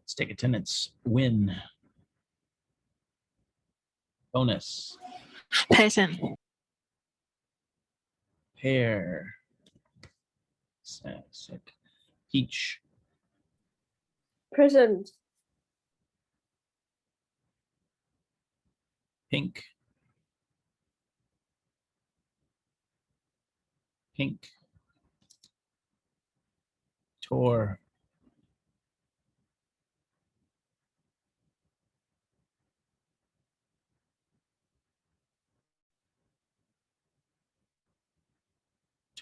Let's take attendance. Win. Bonus. Present. Pear. Sick. Peach. Present. Pink. Pink. Tor.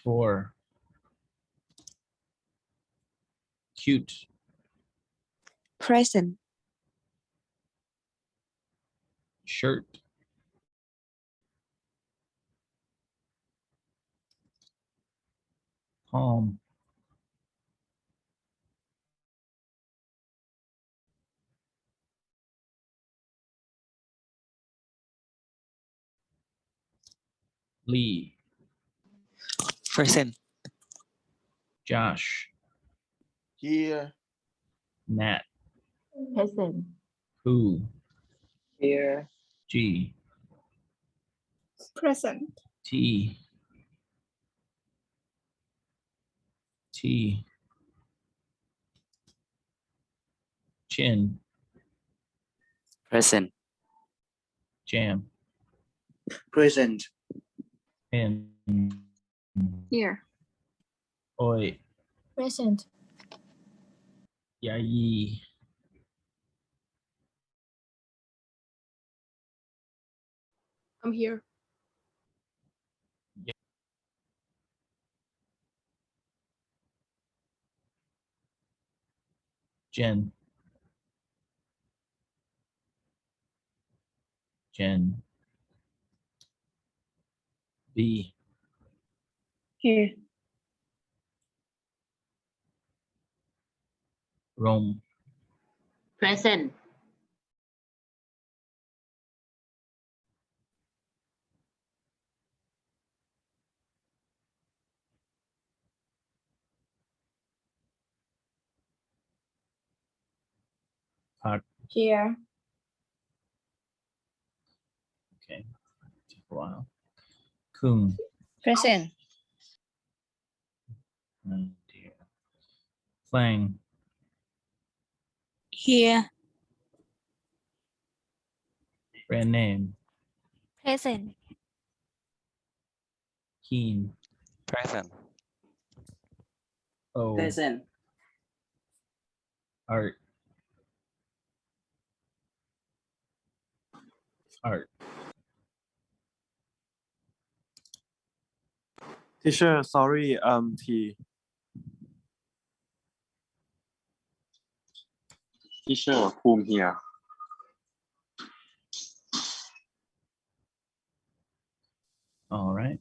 Tor. Cute. Present. Shirt. Palm. Lee. Present. Josh. Here. Nat. Present. Who. Here. G. Present. T. T. Chin. Present. Jam. Present. Pin. Here. Oi. Present. Yai. I'm here. Jen. Jen. B. Here. Rome. Present. Park. Here. Okay. Took a while. Coon. Present. Oh dear. Flang. Here. Brand name. Present. Keen. Present. O. Present. Art. Art. Teacher, sorry, T. Teacher, whom here? All right.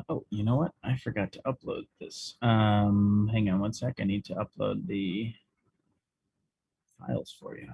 Oh, you know what? I forgot to upload this. Hang on one sec. I need to upload the files for you.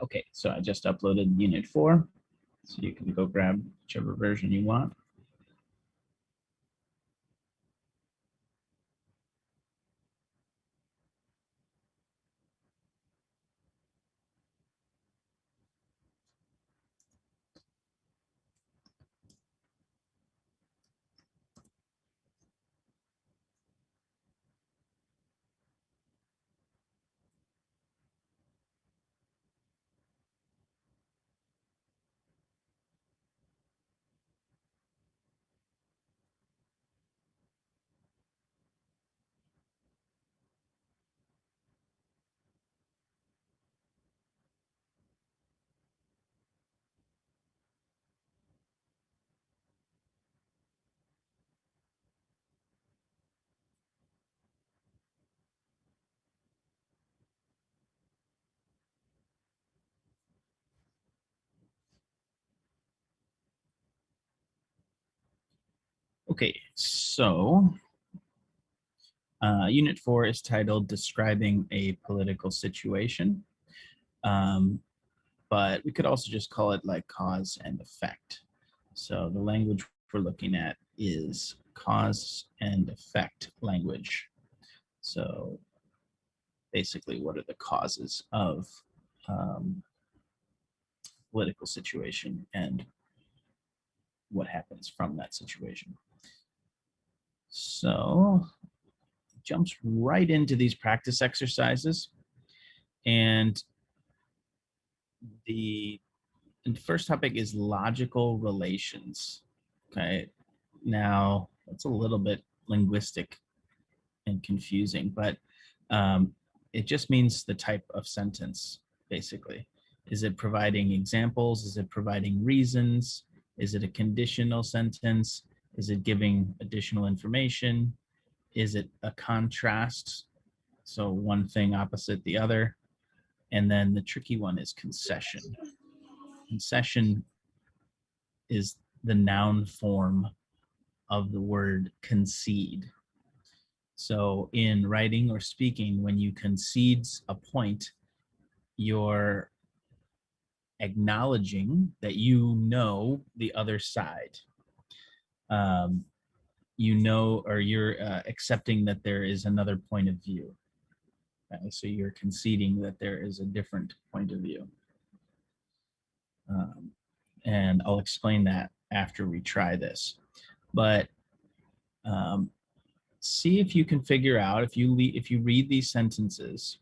Okay, so I just uploaded Unit 4, so you can go grab whichever version you want. Okay, so Unit 4 is titled Describing a Political Situation. But we could also just call it like cause and effect. So the language we're looking at is cause and effect language. So basically, what are the causes of political situation and what happens from that situation? So jumps right into these practice exercises. And the first topic is logical relations. Okay. Now, that's a little bit linguistic and confusing, but it just means the type of sentence, basically. Is it providing examples? Is it providing reasons? Is it a conditional sentence? Is it giving additional information? Is it a contrast? So one thing opposite the other. And then the tricky one is concession. Concession is the noun form of the word concede. So in writing or speaking, when you concede a point, you're acknowledging that you know the other side. You know, or you're accepting that there is another point of view. Okay? So you're conceding that there is a different point of view. And I'll explain that after we try this. But see if you can figure out, if you read these sentences,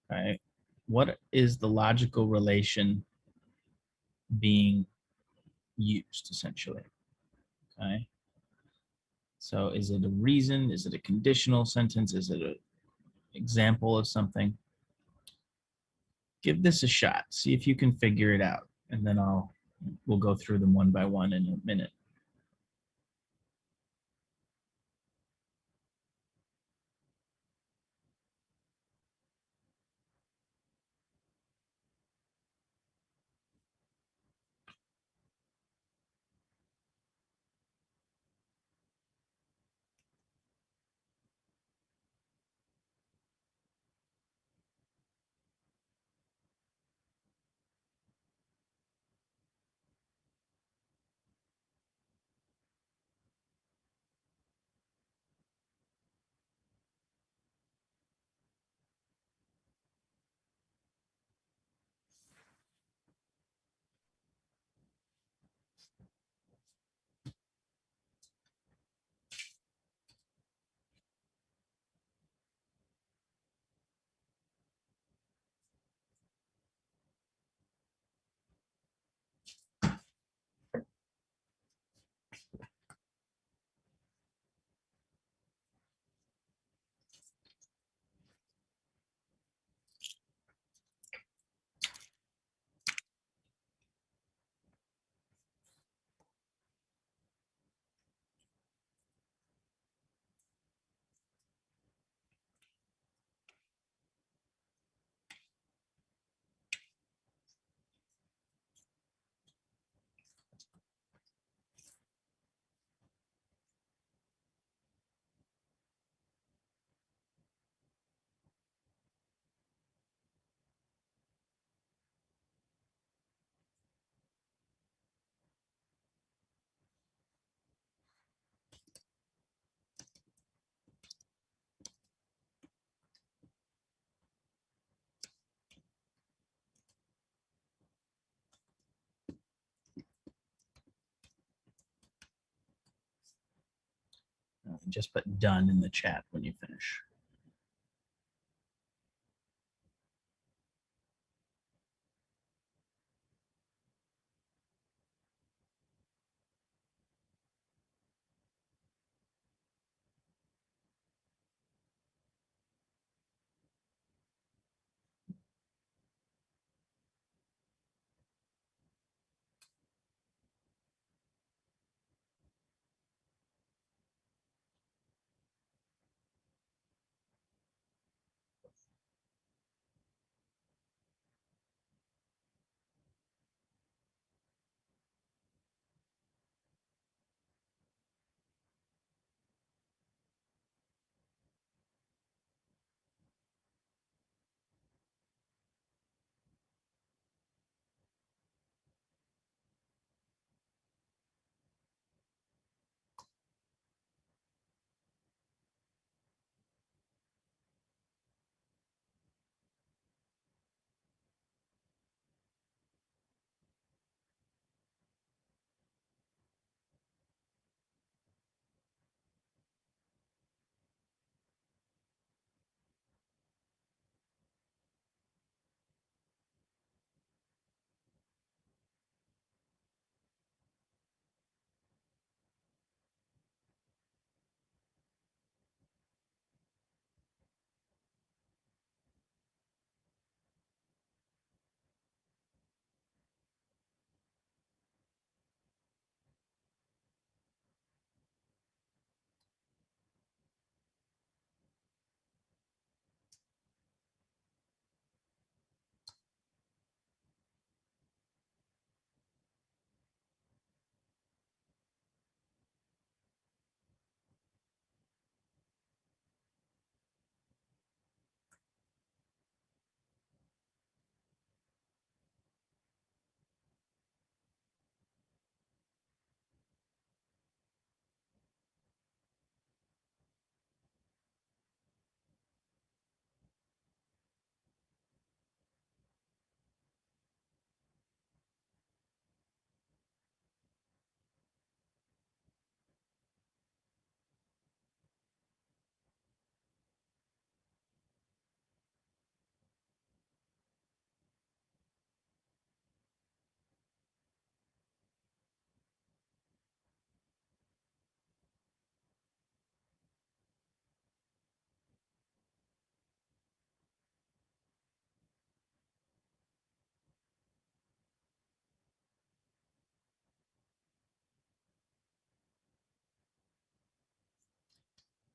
right, what is the logical relation being used, essentially? Okay. So is it a reason? Is it a conditional sentence? Is it an example of something? Give this a shot. See if you can figure it out. And then we'll go through them one by one in a minute. can just put done in the chat when you finish.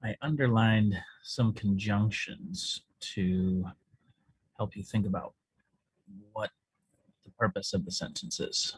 I underlined some conjunctions to help you think about what the purpose of the sentence is.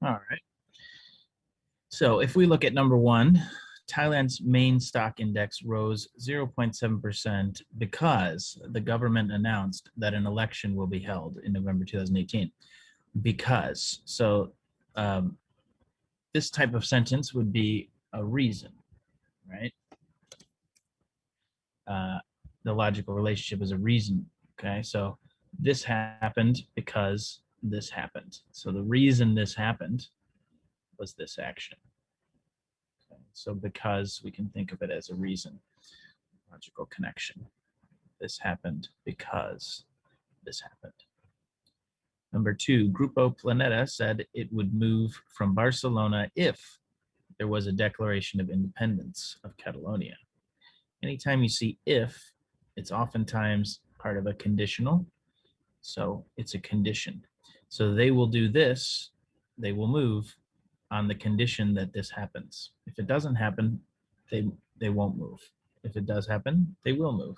All right. So if we look at number one, Thailand's main stock index rose 0.7% because the government announced that an election will be held in November 2018. Because, so this type of sentence would be a reason, right? The logical relationship is a reason, okay? So this happened because this happened. So the reason this happened was this action. Okay? So because we can think of it as a reason, logical connection. This happened because this happened. Number two, Grupo Planeta said it would move from Barcelona if there was a declaration of independence of Catalonia. Anytime you see if, it's oftentimes part of a conditional. So it's a condition. So they will do this, they will move on the condition that this happens. If it doesn't happen, they won't move. If it does happen, they will move.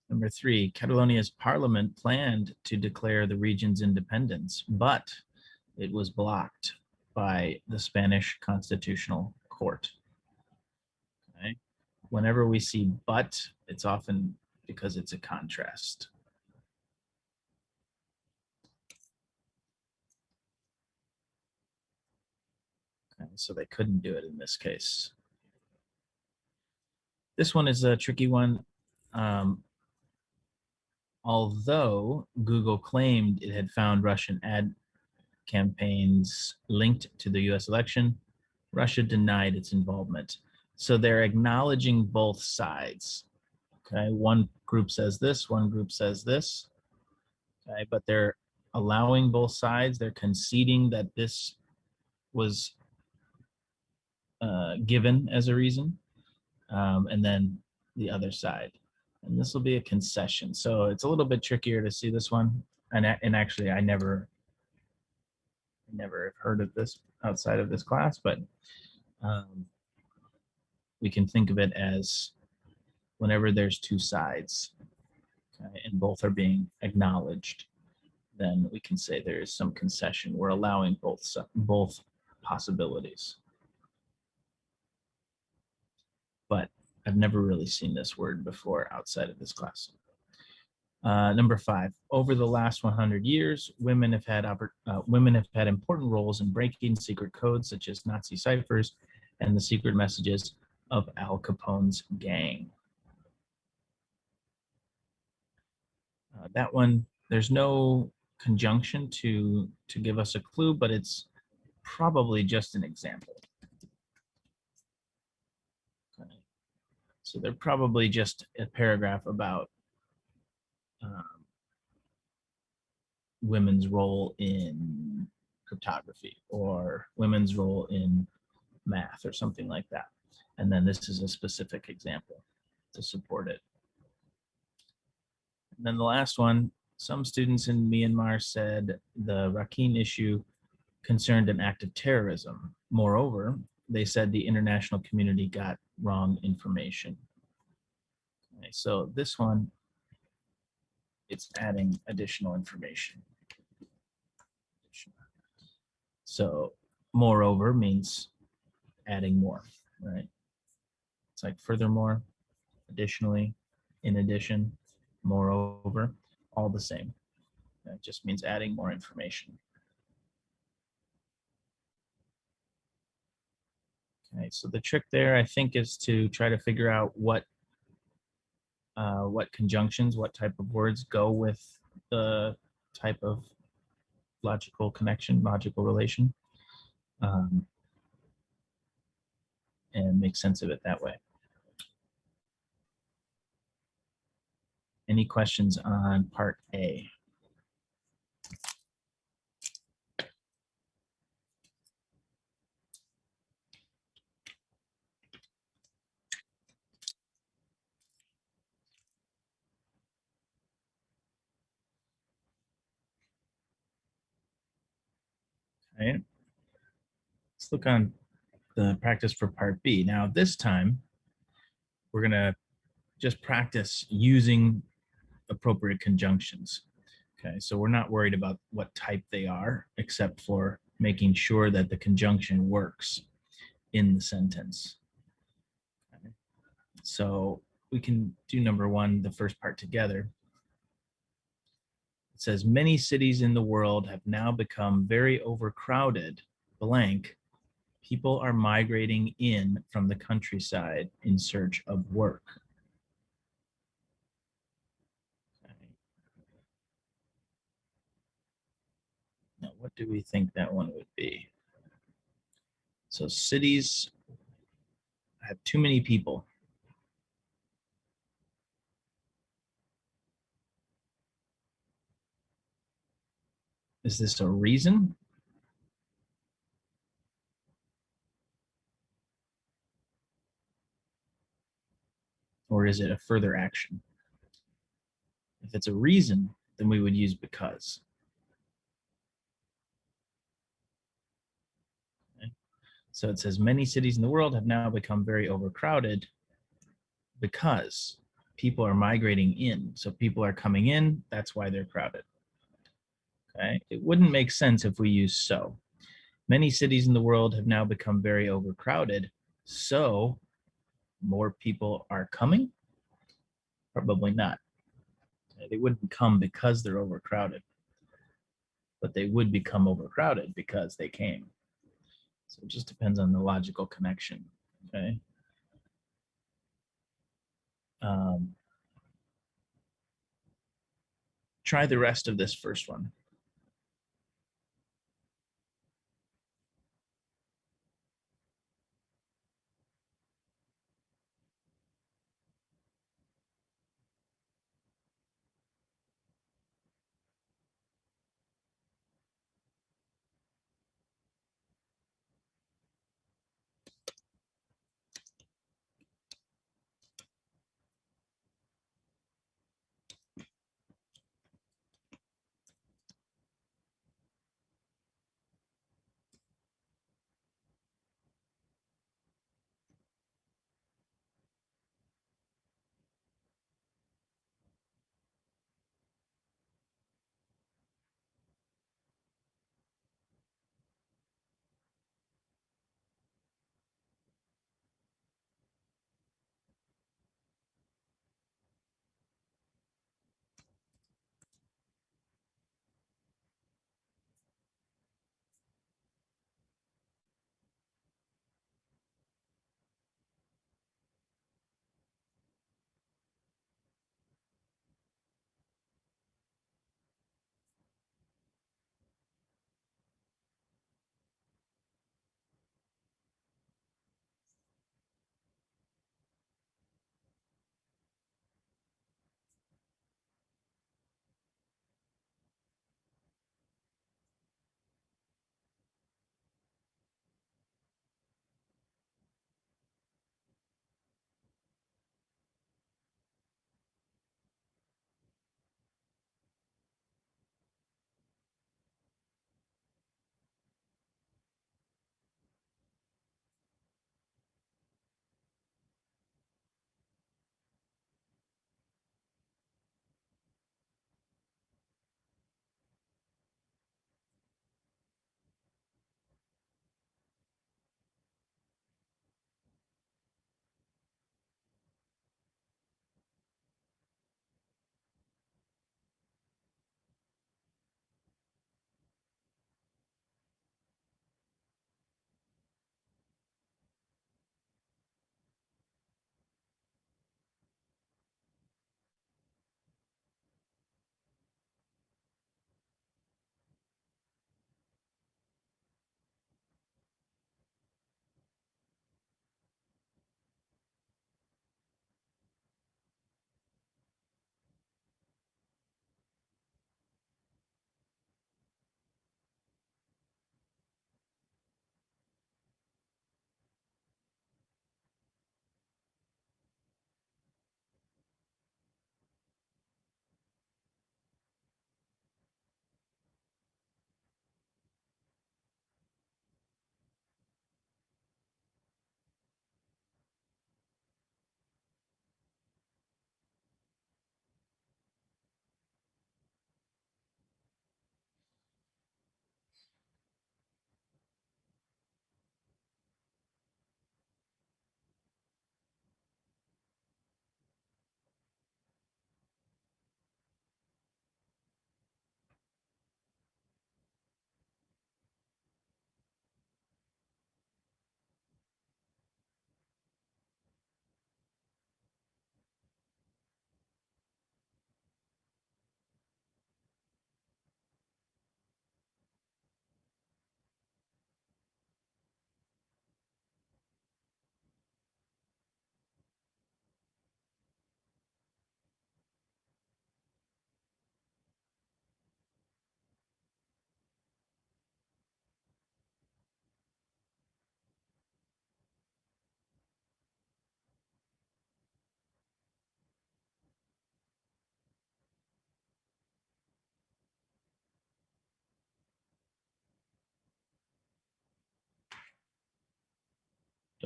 Number three, Catalonia's parliament planned to declare the region's independence, but it was blocked by the Spanish Constitutional Court. Okay. Whenever we see but, it's often because it's a contrast. Okay, so they couldn't do it in this case. This one is a tricky one. Although Google claimed it had found Russian ad campaigns linked to the US election, Russia denied its involvement. So they're acknowledging both sides. Okay, one group says this, one group says this. Okay, but they're allowing both sides. They're conceding that this was given as a reason, and then the other side. And this will be a concession. So it's a little bit trickier to see this one. And actually, I never heard of this outside of this class, but we can think of it as whenever there's two sides, okay, and both are being acknowledged, then we can say there is some concession. We're allowing both possibilities. But I've never really seen this word before outside of this class. Number five, over the last 100 years, women have had important roles in breaking secret codes such as Nazi ciphers and the secret messages of Al Capone's gang. That one, there's no conjunction to give us a clue, but it's probably just an example. Okay. So they're probably just a paragraph about women's role in cryptography or women's role in math or something like that. And then this is a specific example to support it. And then the last one, some students in Myanmar said the Rakhine issue concerned an act of terrorism. Moreover, they said the international community got wrong information. Okay, so this one, it's adding additional information. So moreover means adding more, right? It's like furthermore, additionally, in addition, moreover, all the same. That just means adding more information. Okay, so the trick there, I think, is to try to figure out what conjunctions, what type of words go with the type of logical connection, logical relation, and make sense of it that way. Any questions on part A? Okay. Let's look on the practice for part B. Now this time, we're going to just practice using appropriate conjunctions. Okay, so we're not worried about what type they are, except for making sure that the conjunction works in the sentence. Okay. So we can do number one, the first part together. It says, many cities in the world have now become very overcrowded, blank. People are migrating in from the countryside in search of work. Okay. Now, what do we think that one would be? So cities have too many people. Is this a reason? Or is it a further action? If it's a reason, then we would use because. Okay. So it says many cities in the world have now become very overcrowded because people are migrating in. So people are coming in, that's why they're crowded. Okay. It wouldn't make sense if we use so. Many cities in the world have now become very overcrowded, so more people are coming? Probably not. They wouldn't come because they're overcrowded, but they would become overcrowded because they came. So it just depends on the logical connection, okay? Try the rest of this first one.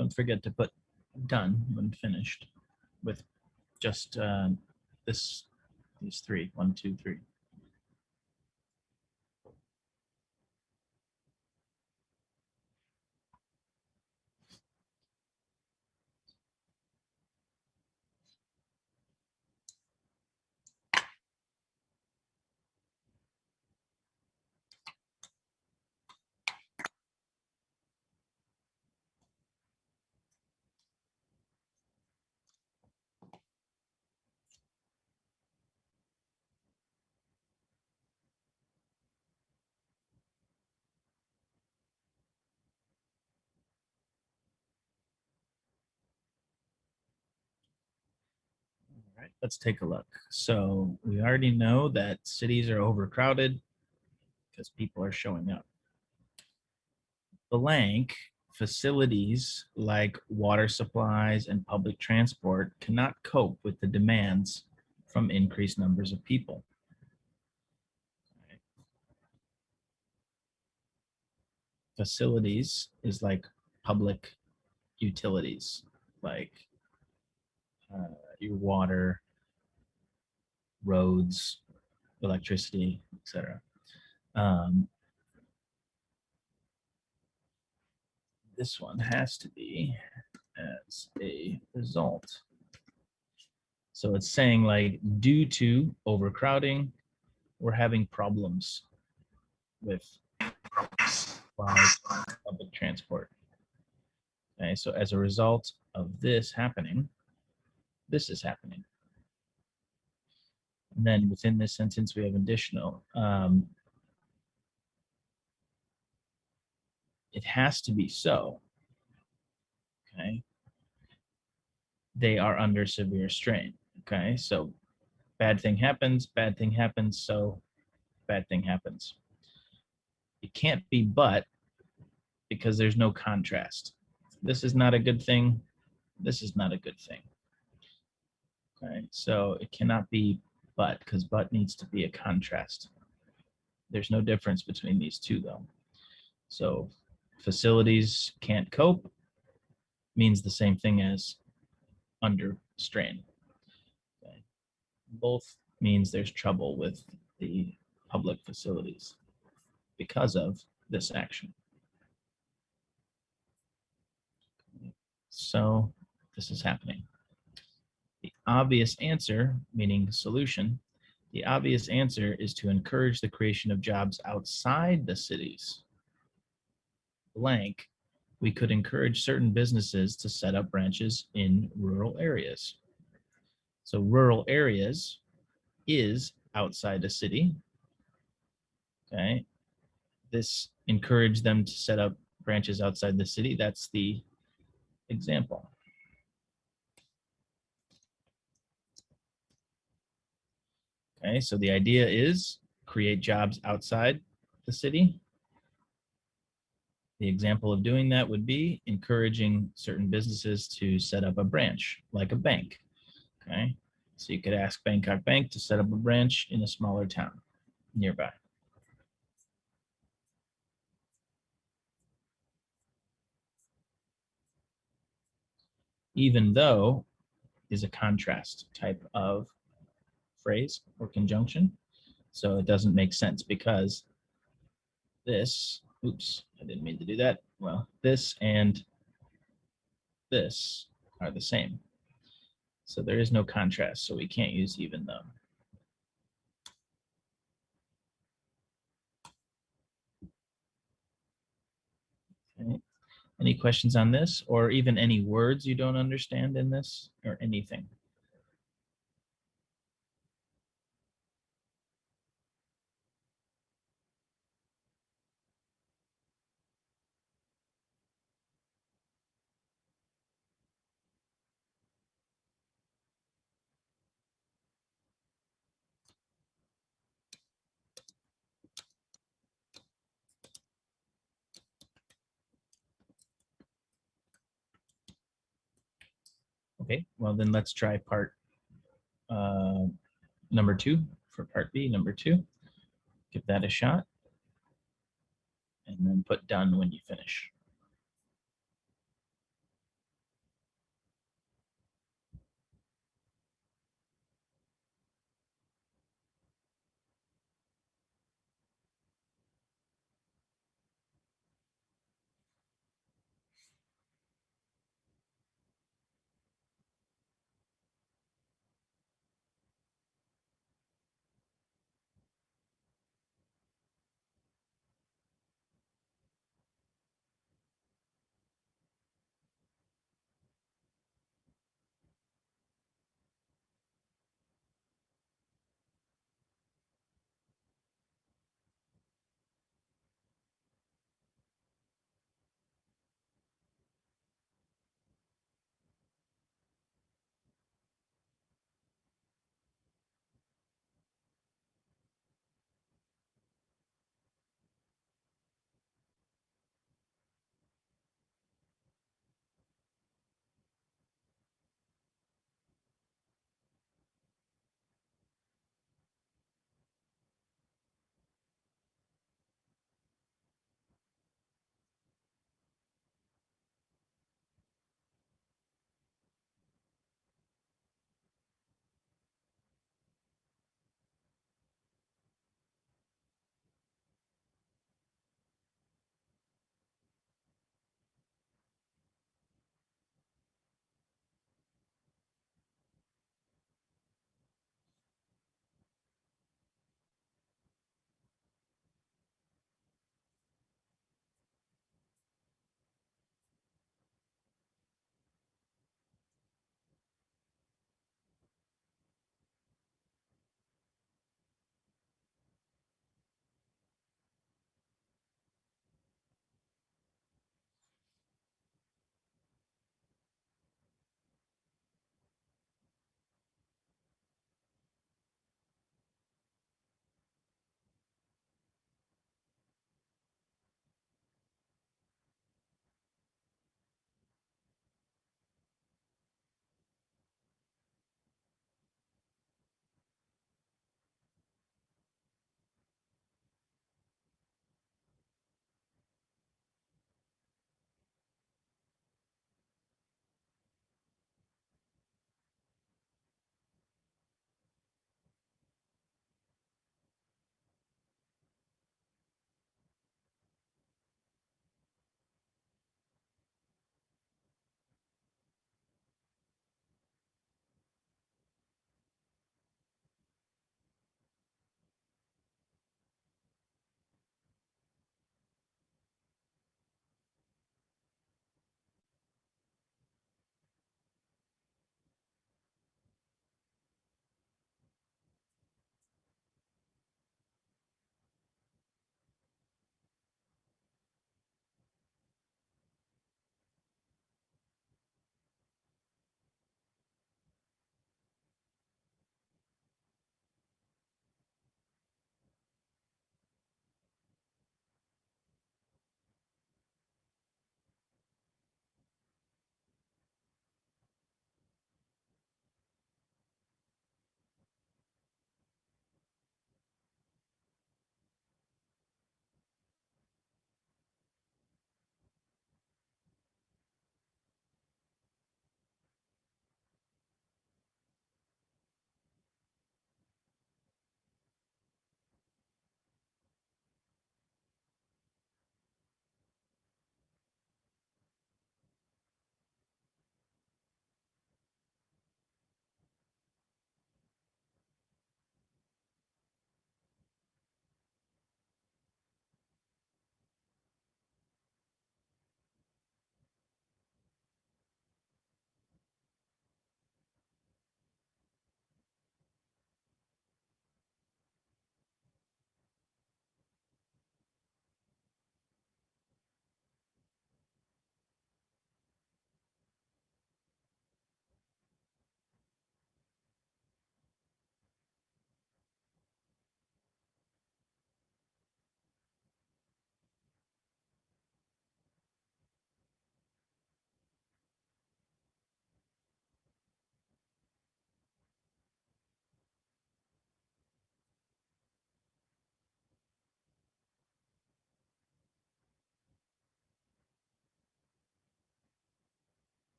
don't forget to put done when finished with just these three. 1, 2, 3. All right, let's take a look. So we already know that cities are overcrowded because people are showing up. Blank facilities like water supplies and public transport cannot cope with the demands from increased numbers of people. Facilities is like public utilities, like your water, roads, electricity, etc. This one has to be as a result. So it's saying like due to overcrowding, we're having problems with public transport. Okay, so as a result of this happening, this is happening. And then within this sentence, we have additional. It has to be so. Okay. They are under severe strain. Okay, so bad thing happens, so bad thing happens. It can't be but because there's no contrast. This is not a good thing. This is not a good thing. Okay, so it cannot be but because but needs to be a contrast. There's no difference between these two though. So facilities can't cope means the same thing as under strain. Okay. Both means there's trouble with the public facilities because of this action. So this is happening. The obvious answer, meaning solution, the obvious answer is to encourage the creation of jobs outside the cities. Blank, we could encourage certain businesses to set up branches in rural areas. So rural areas is outside a city. Okay. This encouraged them to set up branches outside the city. That's the example. Okay, so the idea is create jobs outside the city. The example of doing that would be encouraging certain businesses to set up a branch, like a bank. Okay, so you could ask Bangkok Bank to set up a branch in a smaller town nearby. Even though is a contrast type of phrase or conjunction. So it doesn't make sense because this, oops, I didn't mean to do that. Well, this and this are the same. So there is no contrast, so we can't use even though. Okay. Any questions on this or even any words you don't understand in this or anything? Okay, well then let's try part number 2 for part B, number 2. Give that a shot and then put done when you finish.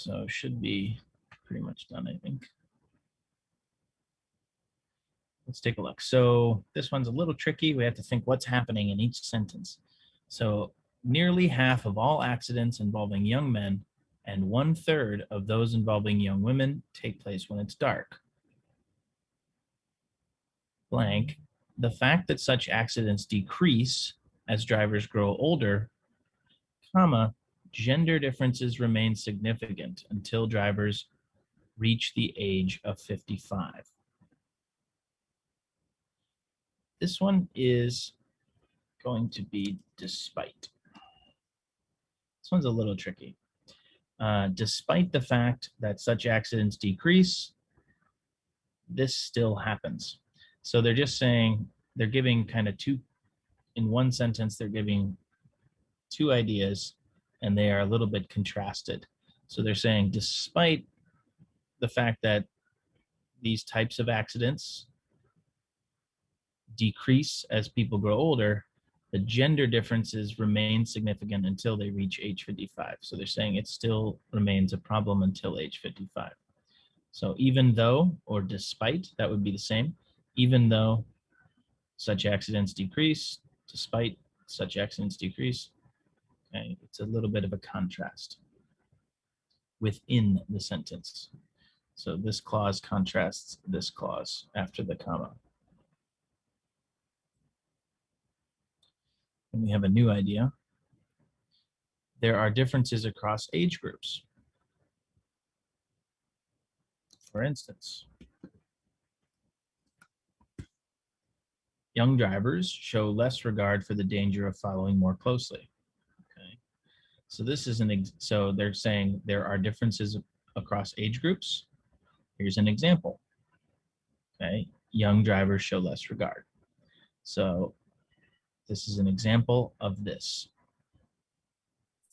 So should be pretty much done, I think. Let's take a look. So this one's a little tricky. We have to think what's happening in each sentence. So nearly half of all accidents involving young men and 1/3 of those involving young women take place when it's dark. Blank, the fact that such accidents decrease as drivers grow older, comma, gender differences remain significant until drivers reach the age of 55. This one is going to be despite. This one's a little tricky. Despite the fact that such accidents decrease, this still happens. So they're just saying, they're giving kind of two, in one sentence, they're giving two ideas and they are a little bit contrasted. So they're saying, despite the fact that these types of accidents decrease as people grow older, the gender differences remain significant until they reach age 55. So they're saying it still remains a problem until age 55. So even though, or despite, that would be the same. Even though such accidents decrease, despite such accidents decrease, okay, it's a little bit of a contrast within the sentence. So this clause contrasts this clause after the comma. And we have a new idea. There are differences across age groups. For instance, young drivers show less regard for the danger of following more closely. Okay, so this is so they're saying there are differences across age groups. Here's an example. Okay, young drivers show less regard. So this is an example of this.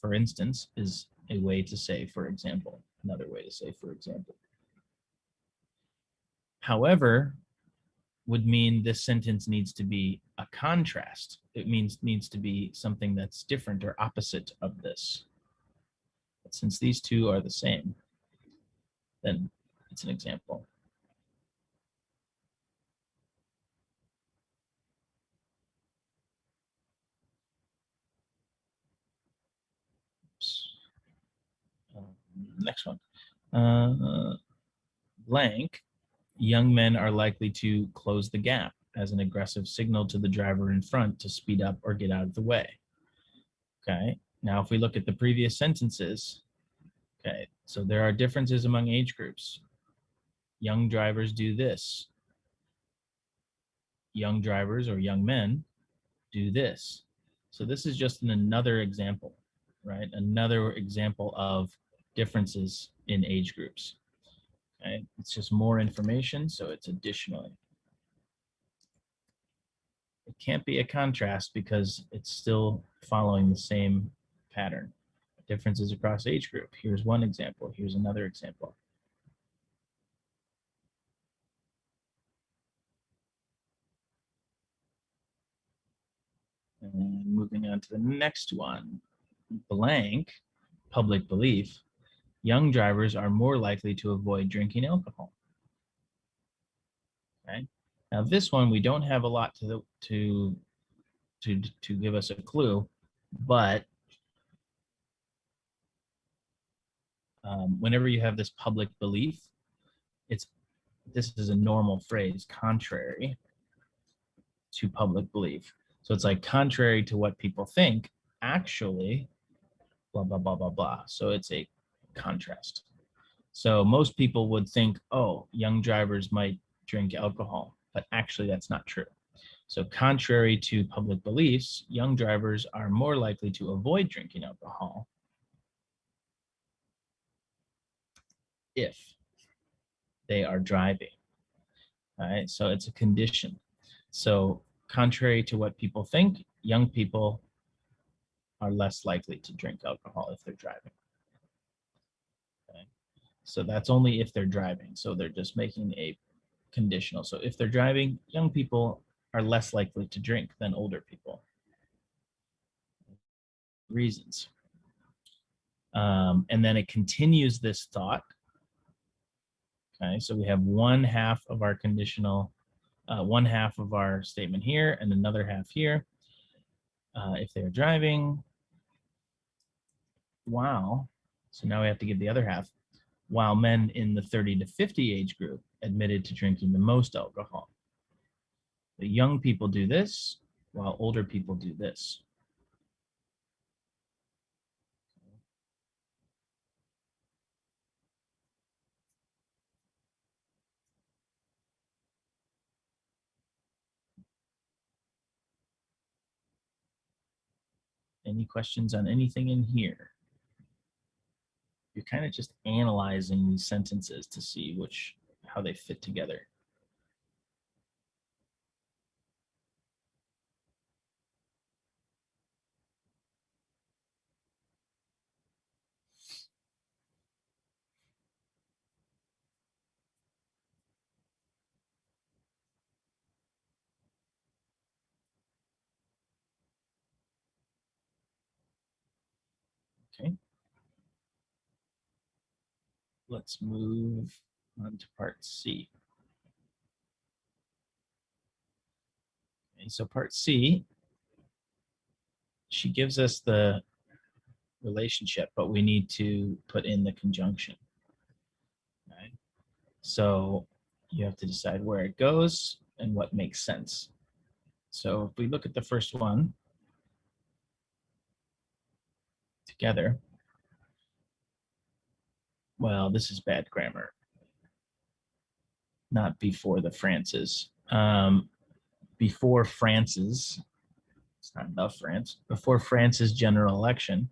For instance is a way to say for example. Another way to say for example. However, would mean this sentence needs to be a contrast. It needs to be something that's different or opposite of this. But since these two are the same, then it's an example. Next one. Blank, young men are likely to close the gap as an aggressive signal to the driver in front to speed up or get out of the way. Okay, now if we look at the previous sentences, okay, so there are differences among age groups. Young drivers do this. Young drivers or young men do this. So this is just another example, right? Another example of differences in age groups. Okay, it's just more information, so it's additionally. It can't be a contrast because it's still following the same pattern. Differences across age group. Here's one example. Here's another example. And moving on to the next one. Blank, public belief. Young drivers are more likely to avoid drinking alcohol. Okay. Now this one we don't have a lot to give us a clue, but whenever you have this public belief, this is a normal phrase, contrary to public belief. So it's like contrary to what people think, actually, blah, blah, blah, blah, blah. So it's a contrast. So most people would think, oh, young drivers might drink alcohol, but actually that's not true. So contrary to public beliefs, young drivers are more likely to avoid drinking alcohol if they are driving. All right, so it's a condition. So contrary to what people think, young people are less likely to drink alcohol if they're driving. Okay, so that's only if they're driving. So they're just making a conditional. So if they're driving, young people are less likely to drink than older people. Reasons. And then it continues this thought. Okay, so we have one half of our conditional, one half of our statement here and another half here. If they're driving, wow. So now we have to give the other half. While men in the 30 to 50 age group admitted to drinking the most alcohol. The young people do this, while older people do this. Any questions on anything in here? You're kind of just analyzing these sentences to see how they fit together. Okay. Let's move on to part C. Okay, so part C, she gives us the relationship, but we need to put in the conjunction. Right? So you have to decide where it goes and what makes sense. So if we look at the first one together, well, this is bad grammar. Not before the Frances. Before France's, it's not enough France, before France's general election,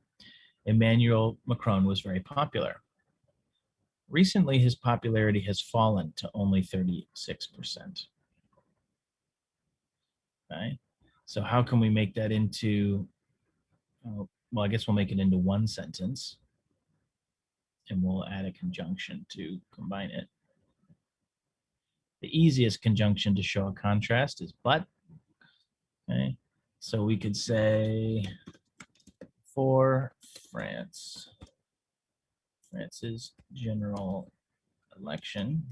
Emmanuel Macron was very popular. Recently, his popularity has fallen to only 36%. Okay, so how can we make that into, well, I guess we'll make it into one sentence and we'll add a conjunction to combine it. The easiest conjunction to show a contrast is but. Okay, so we could say for France's general election,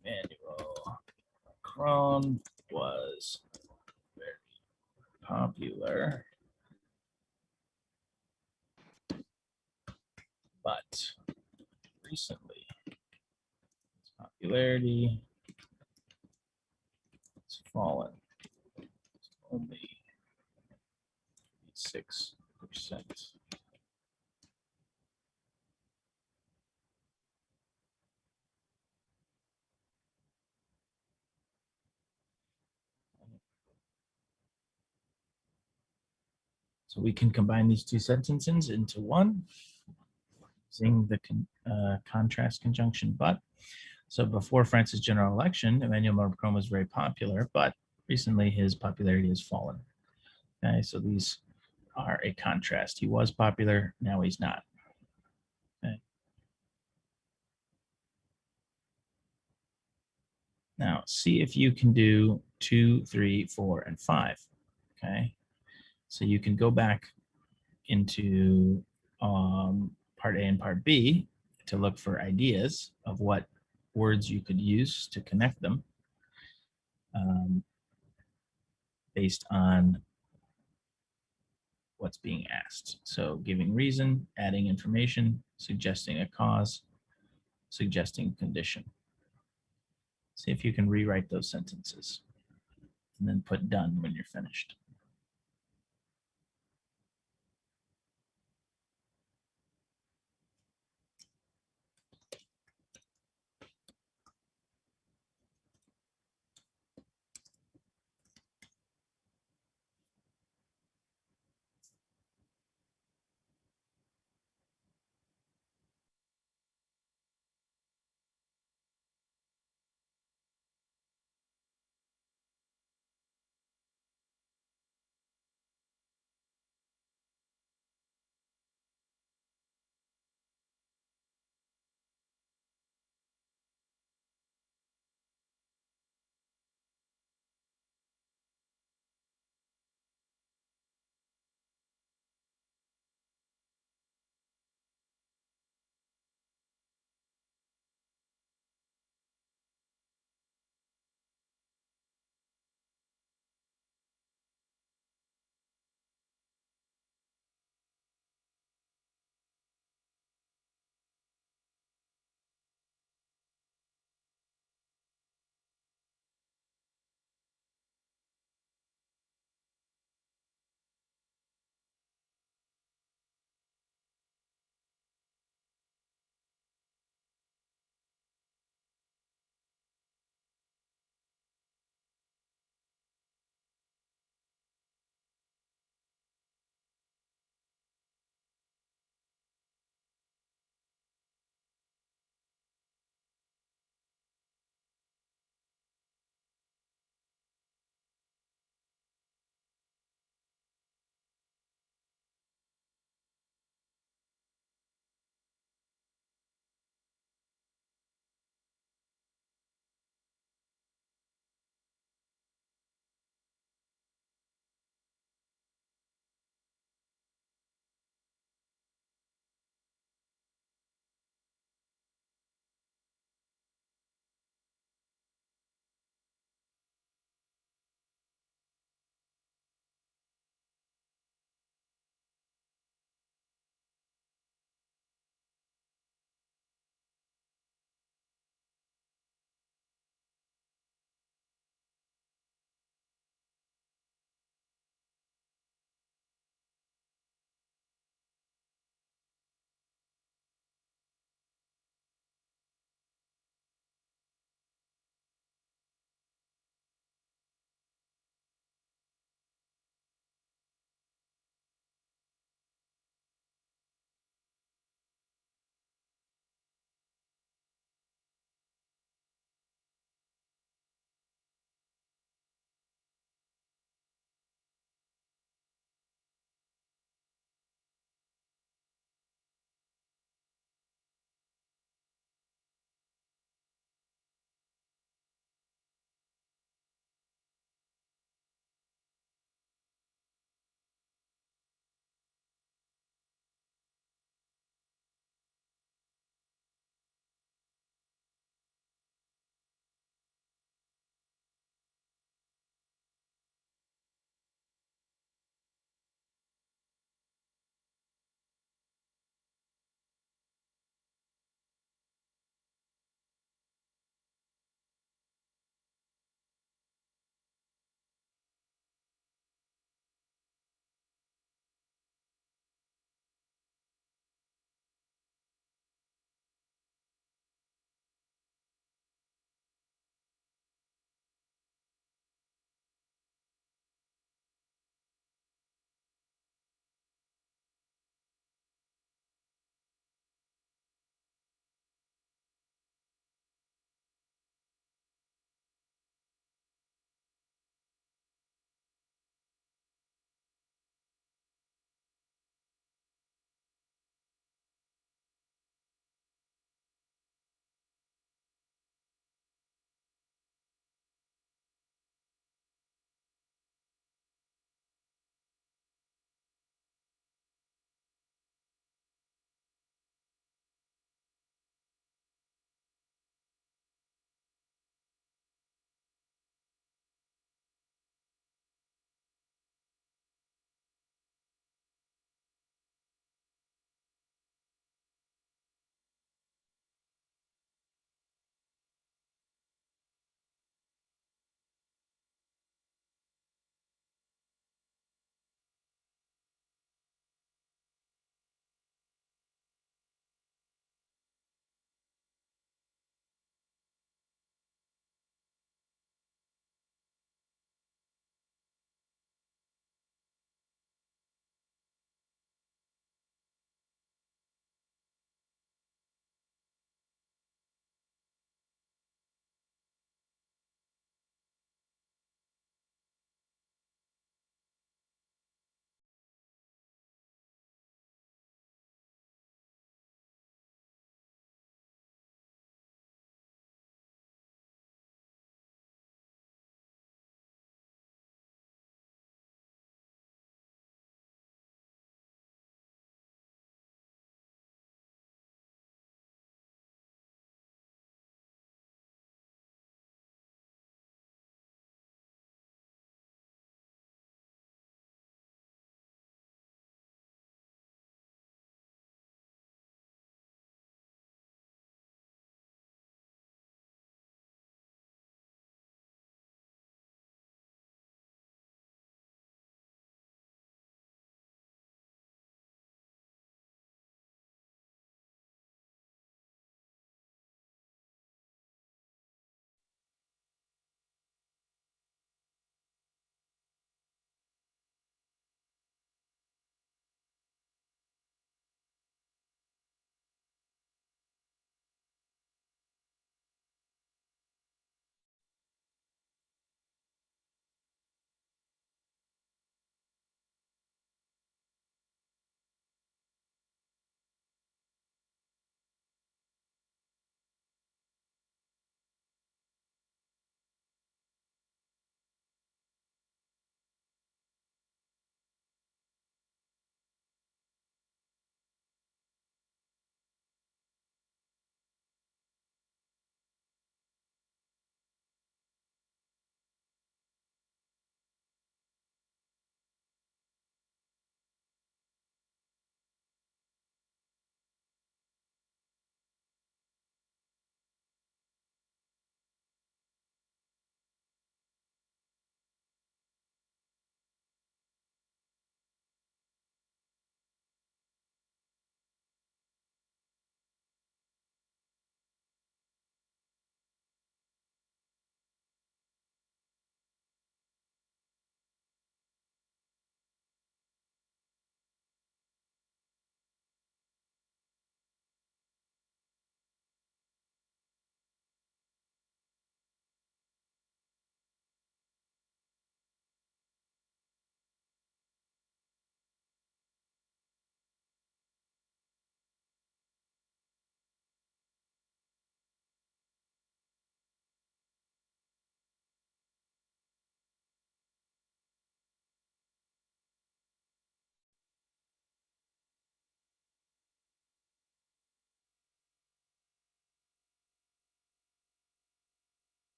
Emmanuel Macron was very popular, but recently his popularity has fallen to only 6%. So we can combine these two sentences into one using the contrast conjunction but. So before France's general election, Emmanuel Macron was very popular, but recently his popularity has fallen. Okay, so these are a contrast. He was popular, now he's not. Okay. Now see if you can do 2, 3, 4, and 5. Okay, so you can go back into part A and part B to look for ideas of what words you could use to connect them based on what's being asked. So giving reason, adding information, suggesting a cause, suggesting condition. See if you can rewrite those sentences and then put done when you're finished.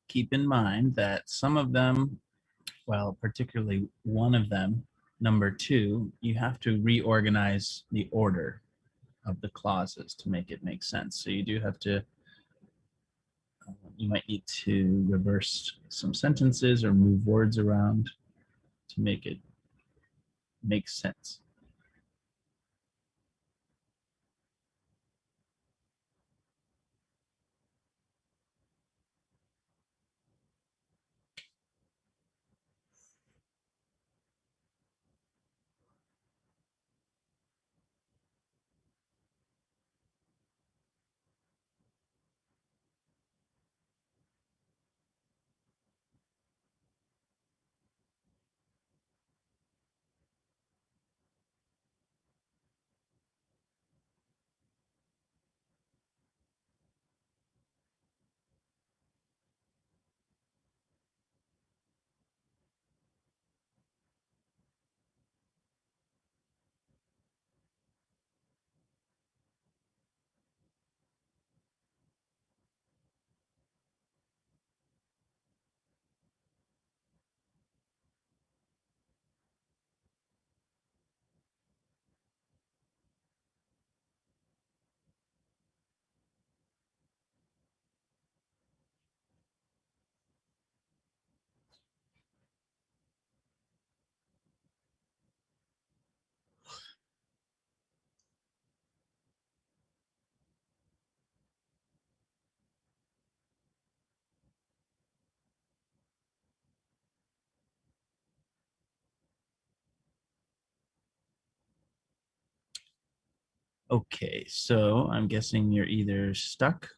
keep in mind that some of them, well, particularly one of them, number 2, you have to reorganize the order of the clauses to make it make sense. So you do have to, you might need to reverse some sentences or move words around to make it make sense. Okay, so I'm guessing you're either stuck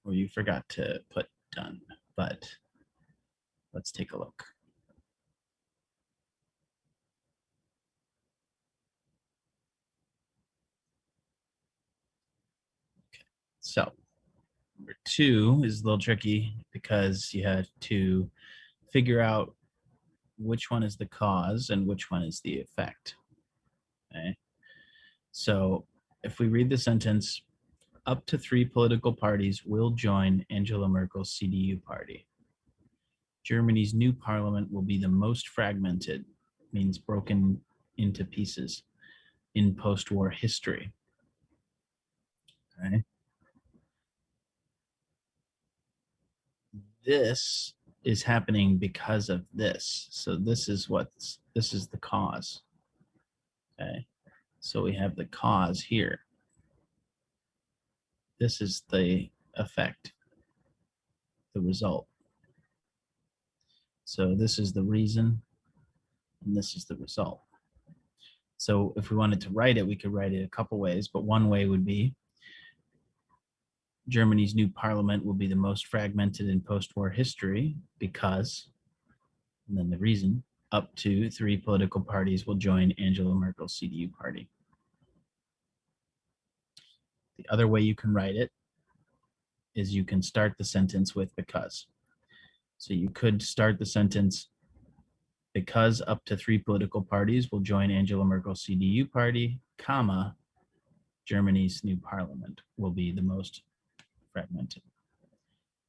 or you forgot to put done, but let's take a look. Okay, so number 2 is a little tricky because you had to figure out which one is the cause and which one is the effect. Okay, so if we read the sentence, up to 3 political parties will join Angela Merkel's CDU party. Germany's new parliament will be the most fragmented, means broken into pieces, in post-war history. Okay. This is happening because of this. So this is the cause. Okay. So we have the cause here. This is the effect, the result. So this is the reason, and this is the result. So if we wanted to write it, we could write it a couple ways, but one way would be Germany's new parliament will be the most fragmented in post-war history because, and then the reason, up to 3 political parties will join Angela Merkel's CDU party. The other way you can write it is you can start the sentence with because. So you could start the sentence, because up to 3 political parties will join Angela Merkel's CDU party, comma, Germany's new parliament will be the most fragmented.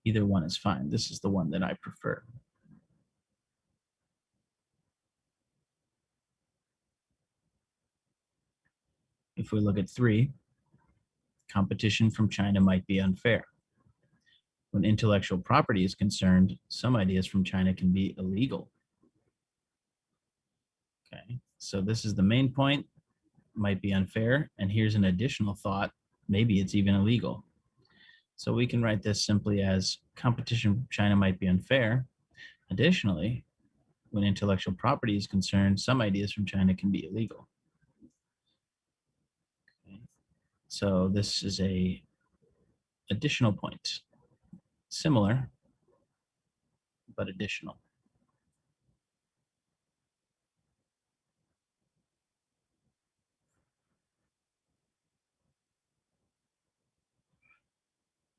Either one is fine. This is the one that I prefer. If we look at 3, competition from China might be unfair. When intellectual property is concerned, some ideas from China can be illegal. Okay, so this is the main point, might be unfair, and here's an additional thought, maybe it's even illegal. So we can write this simply as competition from China might be unfair. Additionally, when intellectual property is concerned, some ideas from China can be illegal. Okay. So this is a additional point. Similar, but additional.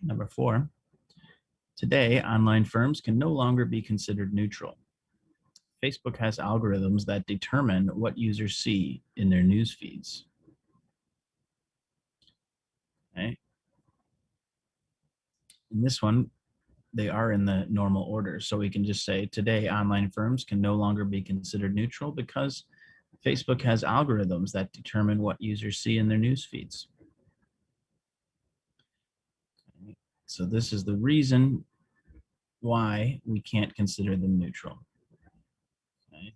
Number 4, today online firms can no longer be considered neutral. Facebook has algorithms that determine what users see in their news feeds. Okay. In this one, they are in the normal order. So we can just say today online firms can no longer be considered neutral because Facebook has algorithms that determine what users see in their news feeds. So this is the reason why we can't consider them neutral. Okay.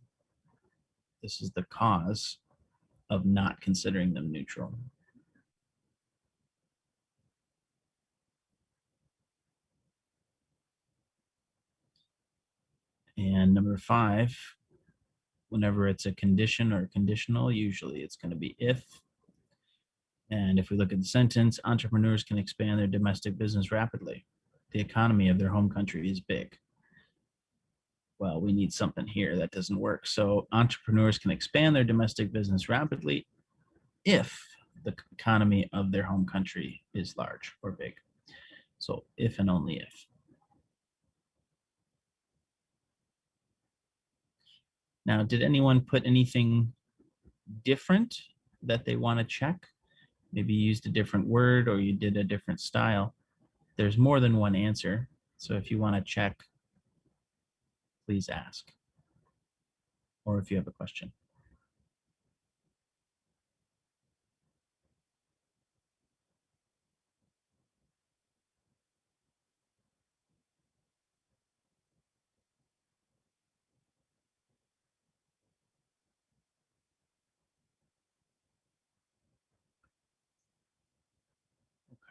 This is the cause of not considering them neutral. And number 5, whenever it's a condition or conditional, usually it's going to be if. And if we look at the sentence, entrepreneurs can expand their domestic business rapidly. The economy of their home country is big. Well, we need something here that doesn't work. So entrepreneurs can expand their domestic business rapidly if the economy of their home country is large or big. So if and only if. Now, did anyone put anything different that they want to check? Maybe you used a different word or you did a different style. There's more than one answer. So if you want to check, please ask. Or if you have a question.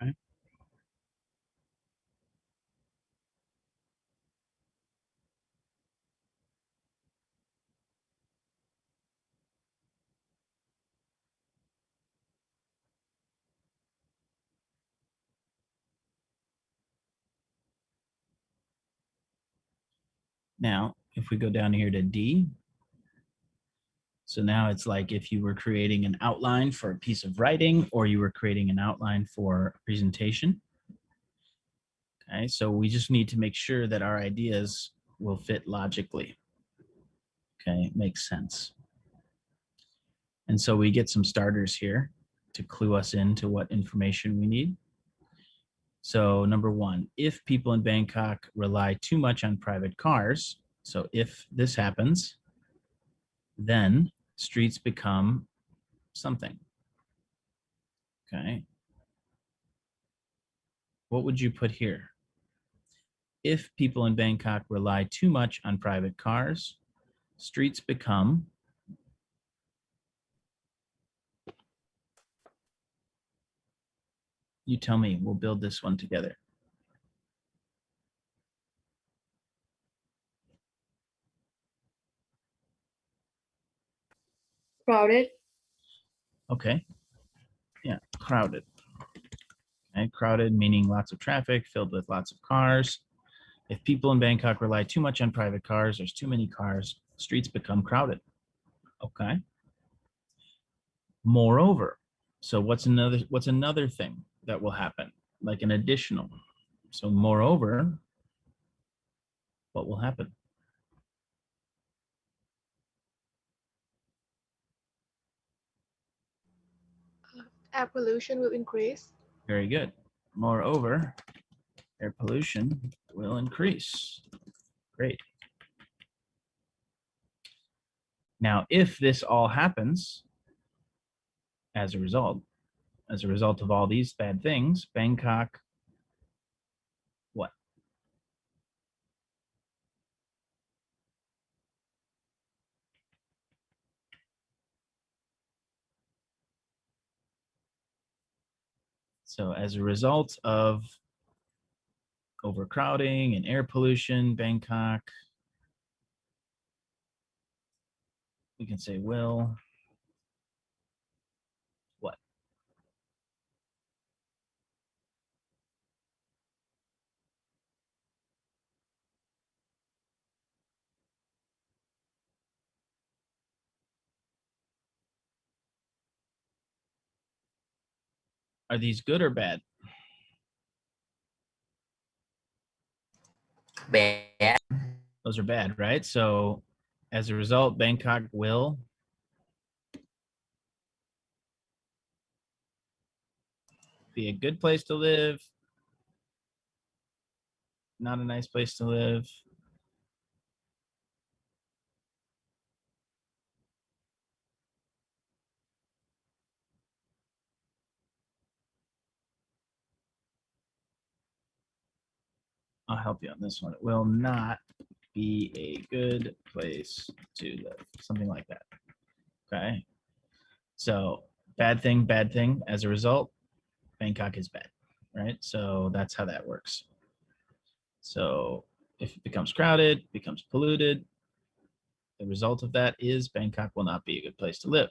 Okay. Now, if we go down here to D, so now it's like if you were creating an outline for a piece of writing or you were creating an outline for a presentation. Okay, so we just need to make sure that our ideas will fit logically. Okay, it makes sense. And so we get some starters here to clue us into what information we need. So number 1, if people in Bangkok rely too much on private cars, so if this happens, then streets become something. Okay. What would you put here? If people in Bangkok rely too much on private cars, streets become. You tell me, we'll build this one together. Crowded. Okay. Yeah, crowded. Okay, crowded meaning lots of traffic, filled with lots of cars. If people in Bangkok rely too much on private cars, there's too many cars, streets become crowded. Okay. Moreover, so what's another thing that will happen? Like an additional. So moreover, what will happen? Air pollution will increase. Very good. Moreover, air pollution will increase. Great. Now, if this all happens as a result of all these bad things, Bangkok, what? So as a result of overcrowding and air pollution, Bangkok, we can say will, what? Are these good or bad? Bad. Those are bad, right? So as a result, Bangkok will be a good place to live, not a nice place to live. I'll help you on this one. It will not be a good place to live. Something like that. Okay. So bad thing. As a result, Bangkok is bad, right? So that's how that works. So if it becomes crowded, becomes polluted, the result of that is Bangkok will not be a good place to live.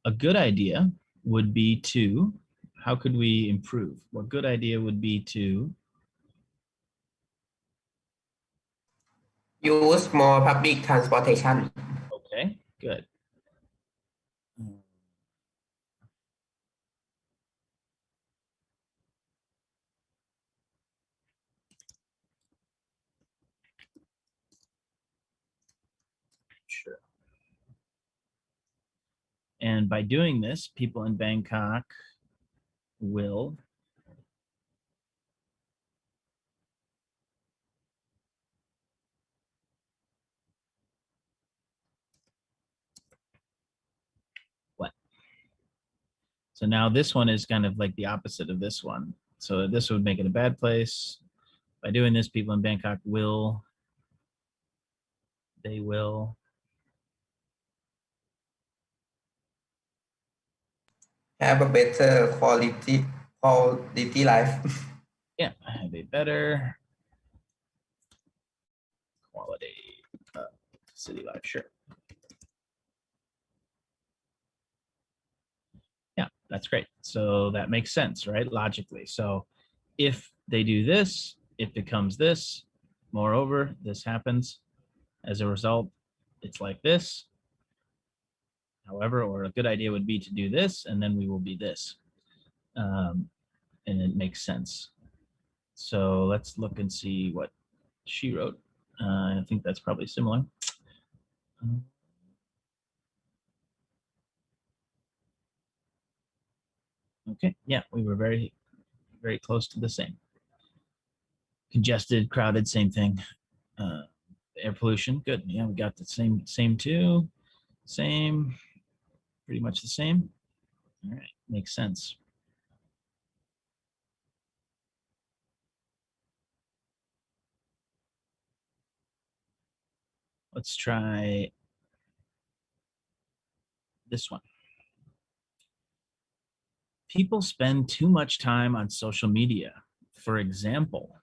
A good idea would be to, how could we improve? What good idea would be to use more public transportation. okay, good. Sure. And by doing this, people in Bangkok will what? So now this one is kind of like the opposite of this one. So this would make it a bad place. By doing this, people in Bangkok will, they will Have a better quality life. yeah, have a better quality city life, sure. Yeah, that's great. So that makes sense, right? Logically. So if they do this, it becomes this. Moreover, this happens. As a result, it's like this. However, or a good idea would be to do this, and then we will be this. And it makes sense. So let's look and see what she wrote. I think that's probably similar. Okay, yeah, we were very, very close to the same. Congested, crowded, same thing. Air pollution, good. Yeah, we got the same too. Same, pretty much the same. All right, makes sense. Let's try this one. People spend too much time on social media. For example,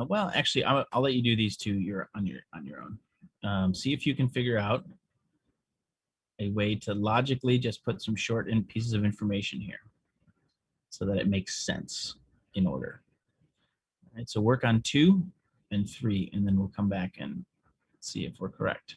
well, actually, I'll let you do these two. You're on your own. See if you can figure out a way to logically just put some short pieces of information here, so that it makes sense in order. All right, so work on 2 and 3, and then we'll come back and see if we're correct.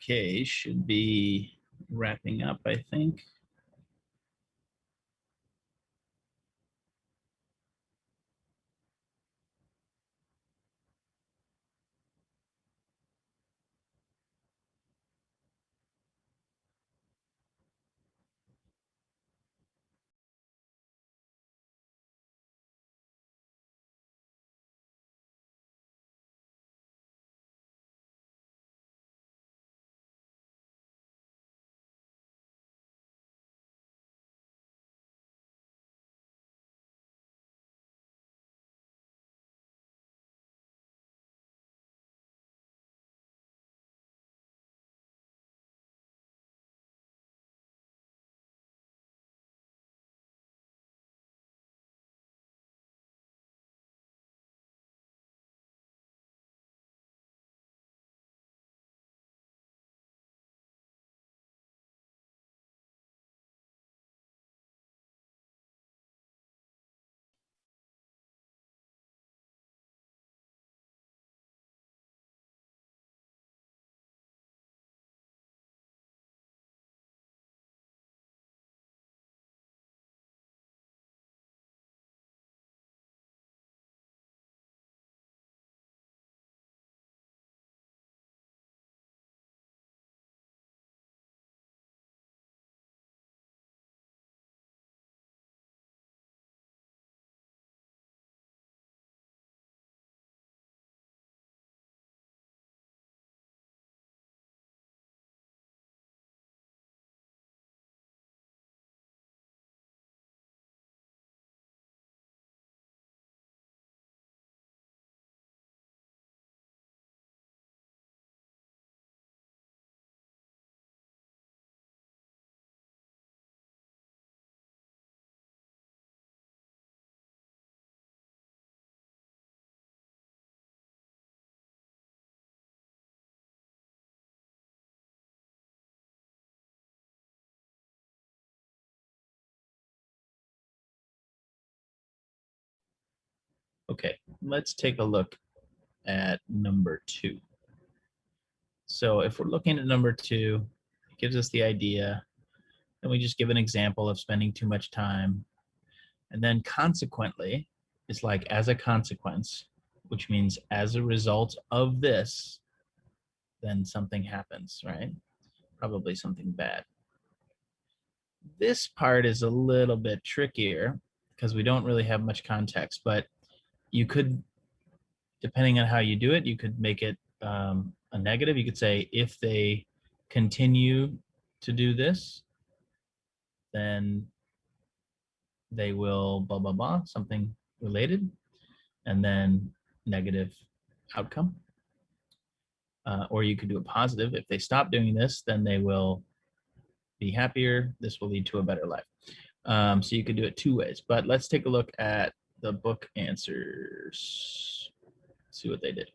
Okay, should be wrapping up, I think. Okay, let's take a look at number 2. So if we're looking at number 2, it gives us the idea, and we just give an example of spending too much time. And then consequently, it's like as a consequence, which means as a result of this, then something happens, right? Probably something bad. This part is a little bit trickier because we don't really have much context, but you could, depending on how you do it, you could make it a negative. You could say, if they continue to do this, then they will blah, blah, blah, something related, and then negative outcome. Or you could do a positive. If they stop doing this, then they will be happier. This will lead to a better life. So you could do it 2 ways, but let's take a look at the book answers. See what they did.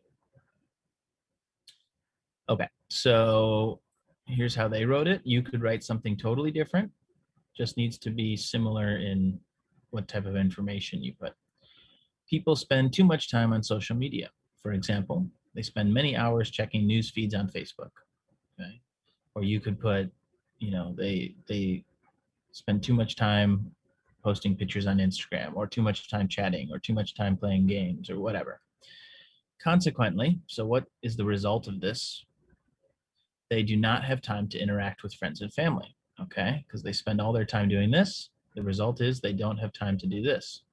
Okay, so here's how they wrote it. You could write something totally different. Just needs to be similar in what type of information you put. People spend too much time on social media. For example, they spend many hours checking news feeds on Facebook. Okay, or you could put, you know, they spend too much time posting pictures on Instagram, or too much time chatting, or too much time playing games, or whatever. Consequently, so what is the result of this? They do not have time to interact with friends and family, okay? Because they spend all their time doing this. The result is they don't have time to do this.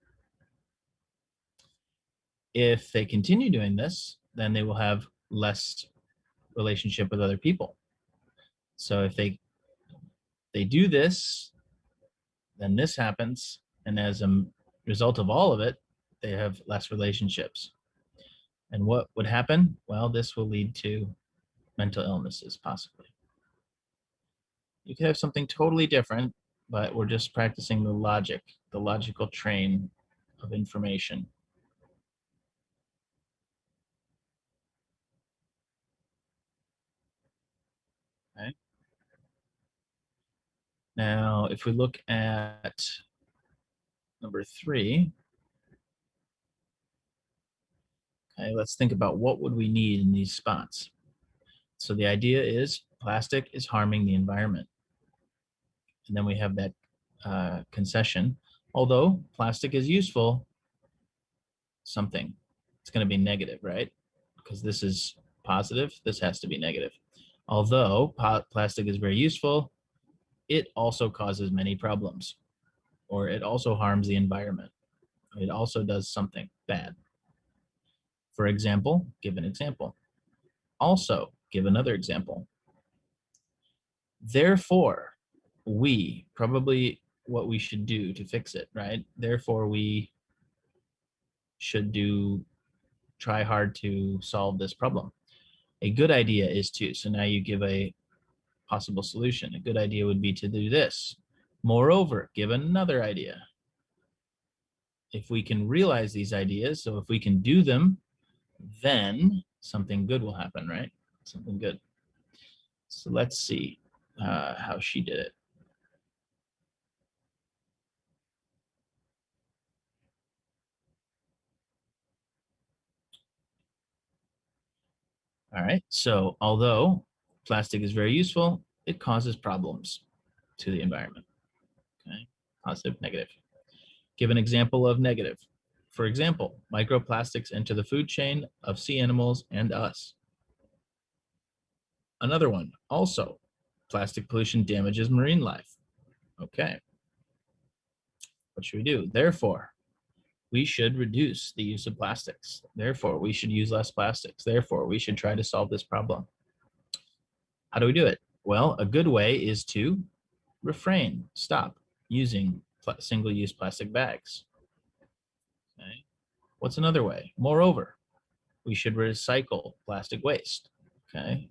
If they continue doing this, then they will have less relationship with other people. So if they do this, then this happens, and as a result of all of it, they have less relationships. And what would happen? Well, this will lead to mental illnesses, possibly. You could have something totally different, but we're just practicing the logic, the logical train of information. Okay. Now, if we look at number 3, okay, let's think about what would we need in these spots. So the idea is plastic is harming the environment. And then we have that concession. Although plastic is useful, something, it's going to be negative, right? Because this is positive, this has to be negative. Although plastic is very useful, it also causes many problems, or it also harms the environment. It also does something bad. For example, give an example. Also, give another example. Therefore, we, probably what we should do to fix it, right? Therefore, we should try hard to solve this problem. A good idea is to, so now you give a possible solution. A good idea would be to do this. Moreover, give another idea. If we can realize these ideas, so if we can do them, then something good will happen, right? Something good. So let's see how she did it. All right, so although plastic is very useful, it causes problems to the environment. Okay, positive, negative. Give an example of negative. For example, microplastics enter the food chain of sea animals and us. Another one, also, plastic pollution damages marine life. Okay, what should we do? Therefore, we should reduce the use of plastics. Therefore, we should use less plastics. Therefore, we should try to solve this problem. How do we do it? Well, a good way is to refrain, stop using single-use plastic bags. Okay. What's another way? Moreover, we should recycle plastic waste. Okay,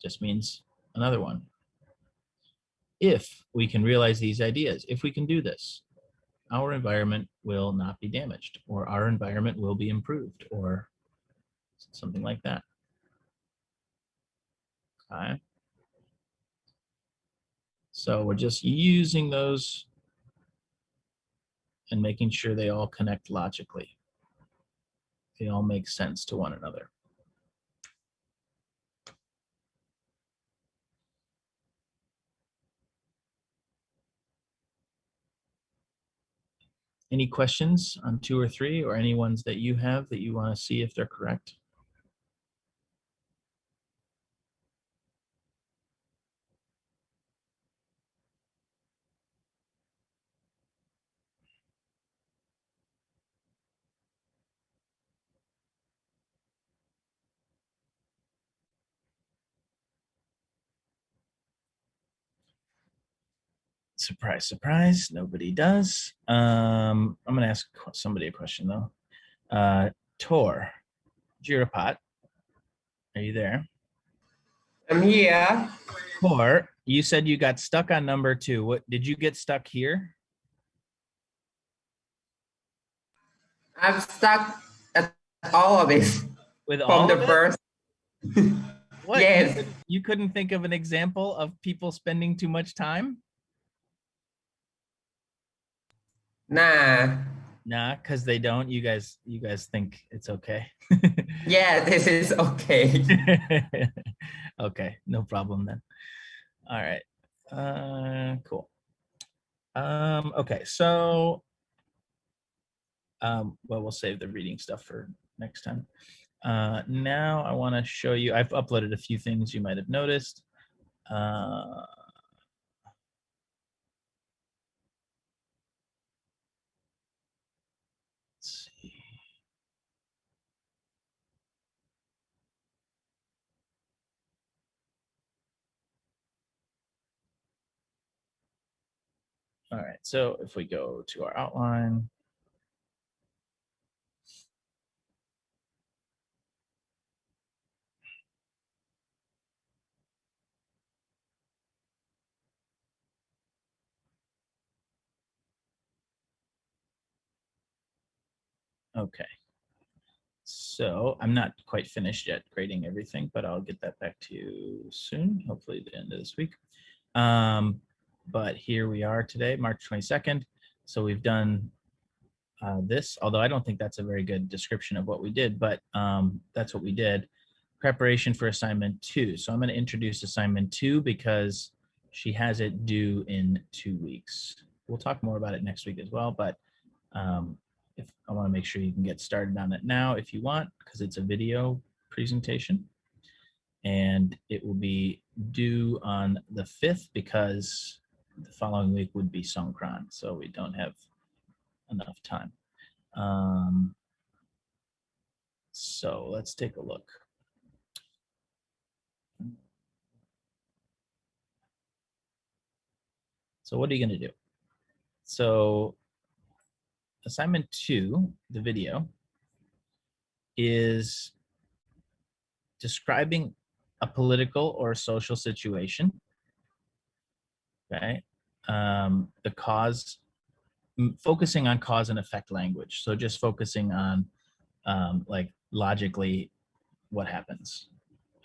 just means another one. If we can realize these ideas, if we can do this, our environment will not be damaged, or our environment will be improved, or something like that. Okay. So we're just using those and making sure they all connect logically. They all make sense to one another. Any questions on 2 or 3, or any ones that you have that you want to see if they're correct? Surprise, surprise, nobody does. I'm going to ask somebody a question, though. Tor, Jirapat, are you there? I'm here. Tor, you said you got stuck on number 2. What did you get stuck here? I'm stuck at all of it With from all the of it? first. What? Yes. You couldn't think of an example of people spending too much time? Nah. Nah, because they don't. You guys think it's okay. Yeah, this is okay. Okay, no problem then. All right. Cool. Okay, so well, we'll save the reading stuff for next time. Now I want to show you, I've uploaded a few things you might have noticed. Let's see. All right, so if we go to our outline. Okay. So I'm not quite finished yet grading everything, but I'll get that back to you soon, hopefully the end of this week. But here we are today, March 22nd. So we've done this, although I don't think that's a very good description of what we did, but that's what we did. preparation for assignment 2. So I'm going to introduce assignment 2 because she has it due in 2 weeks. We'll talk more about it next week as well, but if I want to make sure you can get started on it now if you want, because it's a video presentation. And it will be due on the 5th because the following week would be Songkran, so we don't have enough time. So let's take a look. So what are you going to do? So assignment 2, the video, is describing a political or social situation. Okay, the cause, focusing on cause and effect language. So just focusing on like logically what happens,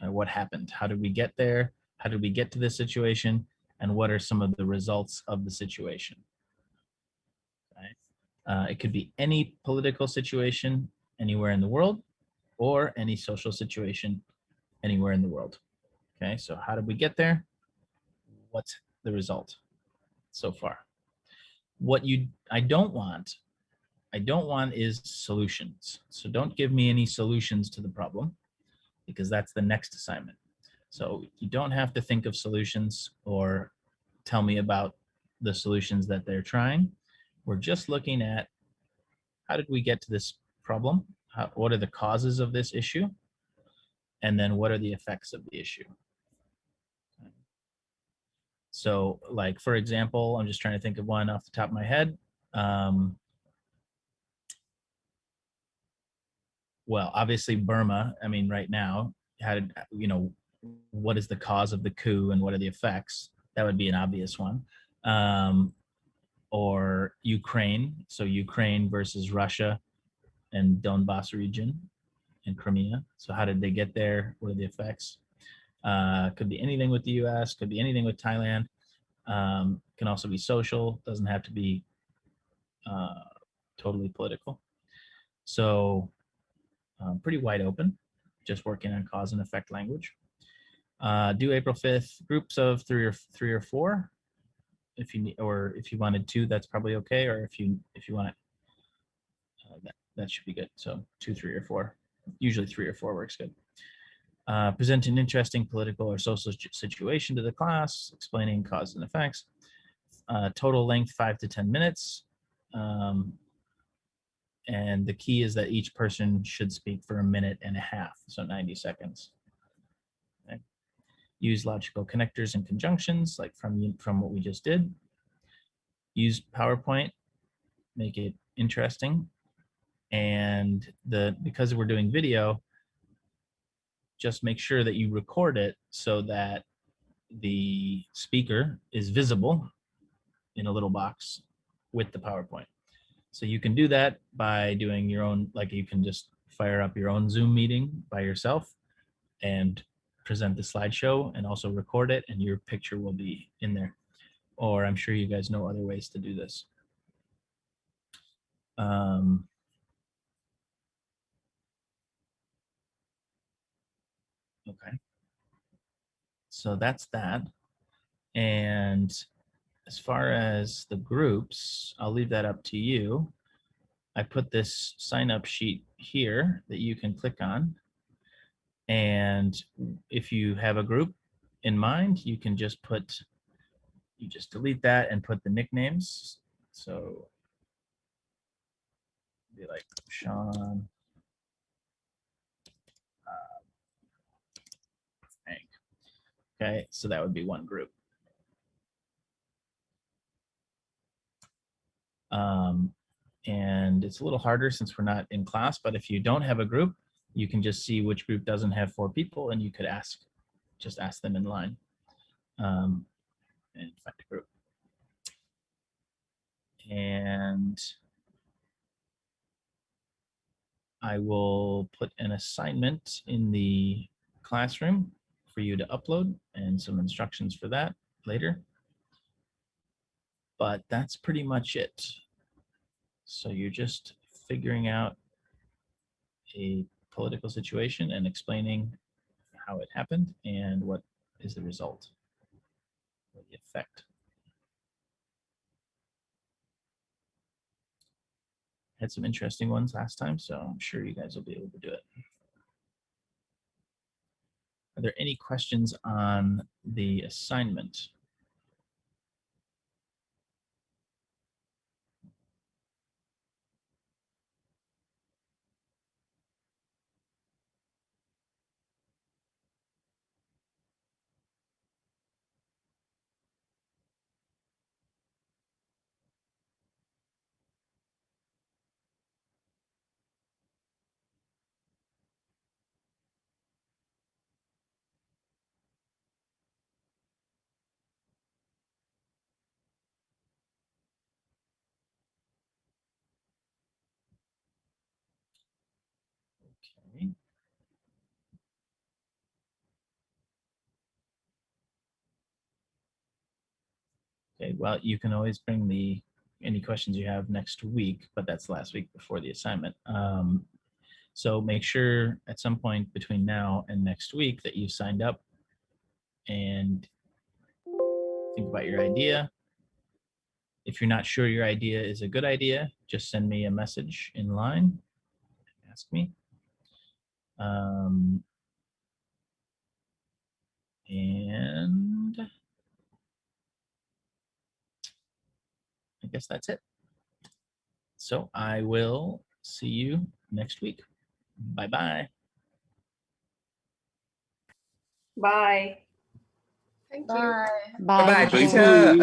what happened, how did we get there, how did we get to this situation, and what are some of the results of the situation. Okay. It could be any political situation anywhere in the world or any social situation anywhere in the world. Okay, so how did we get there? What's the result so far? What I don't want is solutions. So don't give me any solutions to the problem because that's the next assignment. So you don't have to think of solutions or tell me about the solutions that they're trying. We're just looking at how did we get to this problem? What are the causes of this issue? And then what are the effects of the issue? So like, for example, I'm just trying to think of one off the top of my head. Well, obviously Burma, I mean, right now, what is the cause of the coup and what are the effects? That would be an obvious one. Or Ukraine, so Ukraine versus Russia and Donbass region and Crimea. So how did they get there? What are the effects? Could be anything with the US, could be anything with Thailand. Can also be social, doesn't have to be totally political. So pretty wide open, just working on cause and effect language. Due April 5th, groups of three or four. If you need, or if you wanted 2, that's probably okay. Or if you want, that should be good. So 2, 3, or 4. Usually 3 or 4 works good. Present an interesting political or social situation to the class, explaining cause and effects. Total length 5 to 10 minutes. And the key is that each person should speak for 1.5 minutes, so 90 seconds. Okay. Use logical connectors and conjunctions, like from what we just did. Use PowerPoint, make it interesting. And because we're doing video, just make sure that you record it so that the speaker is visible in a little box with the PowerPoint. So you can do that by doing your own, like you can just fire up your own Zoom meeting by yourself and present the slideshow and also record it, and your picture will be in there. Or I'm sure you guys know other ways to do this. Okay. So that's that. And as far as the groups, I'll leave that up to you. I put this sign up sheet here that you can click on. And if you have a group in mind, you can just delete that and put the nicknames. So be like Sean, Hank. Okay, so that would be one group. And it's a little harder since we're not in class, but if you don't have a group, you can just see which group doesn't have 4 people, and you could just ask them in line and find a group. And I will put an assignment in the classroom for you to upload and some instructions for that later. But that's pretty much it. So you're just figuring out a political situation and explaining how it happened and what is the result, or the effect. Had some interesting ones last time, so I'm sure you guys will be able to do it. Are there any questions on the assignment? Okay. Okay, well, you can always bring any questions you have next week, but that's last week before the assignment. So make sure at some point between now and next week that you've signed up and think about your idea. If you're not sure your idea is a good idea, just send me a message in line, ask me. And I guess that's it. So I will see you next week. Bye-bye. Bye. Thank you. Bye. Bye bye, Bye. teacher.